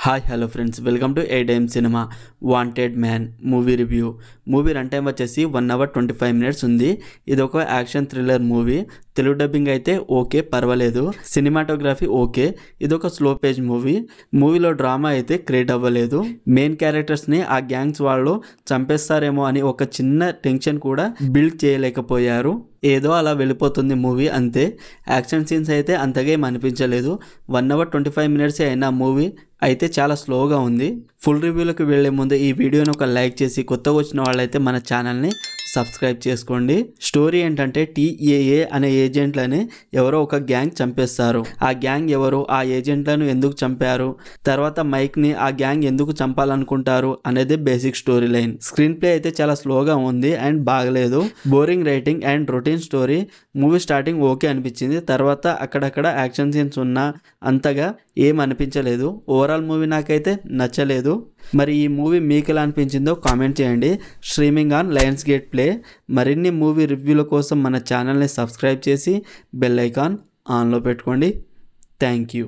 Hi hello friends, welcome to A-Time cinema. Wanted man movie review. Movie run time వచ్చేసి 1 hour 25 minutes ఉంది. ఇది ఒక action thriller movie. Telugu dubbing అయితే okay, పర్వాలేదు. Cinematography okay. ఇది ఒక స్లో పేజ్ మూవీ. మూవీలో డ్రామా అయితే క్రియేట్ అవ్వలేదు. మెయిన్ క్యారెక్టర్స్ని ఆ గ్యాంగ్స్ వాళ్ళు చంపేస్తారేమో అని ఒక చిన్న టెన్షన్ కూడా బిల్డ్ చేయలేకపోయారు. ఏదో అలా వెళ్ళిపోతుంది మూవీ, అంతే. యాక్షన్ సీన్స్ అయితే అంతగా ఏం అనిపించలేదు. 1 hour 25 minutes అయిన మూవీ అయితే చాలా స్లోగా ఉంది. ఫుల్ రివ్యూలోకి వెళ్లే ముందు ఈ వీడియోని ఒక లైక్ చేసి కొత్తగా వచ్చిన వాళ్ళైతే మన ఛానల్ని సబ్స్క్రైబ్ చేసుకోండి. స్టోరీ ఏంటంటే TAA అనే ఏజెంట్లని ఎవరో ఒక గ్యాంగ్ చంపేస్తారు. ఆ గ్యాంగ్ ఎవరు, ఆ ఏజెంట్లను ఎందుకు చంపారు, తర్వాత మైక్ని ఆ గ్యాంగ్ ఎందుకు చంపాలనుకుంటారు అనేది basic story line. Screen play అయితే చాలా స్లోగా ఉంది అండ్ బాగలేదు. Boring writing and routine story. Movie starting okay అనిపించింది, తర్వాత అక్కడక్కడ యాక్షన్ సీన్స్ ఉన్నా అంతగా ఏం అనిపించలేదు. ఓవరాల్ మూవీ నాకైతే నచ్చలేదు. మరి ఈ మూవీ మీకు ఎలా అనిపించిందో కామెంట్ చేయండి. Streaming on Lions gate play. మరిన్ని మూవీ రివ్యూల కోసం మన ఛానల్ని సబ్స్క్రైబ్ చేసి బెల్ ఐకాన్ ఆన్లో పెట్టుకోండి. Thank you.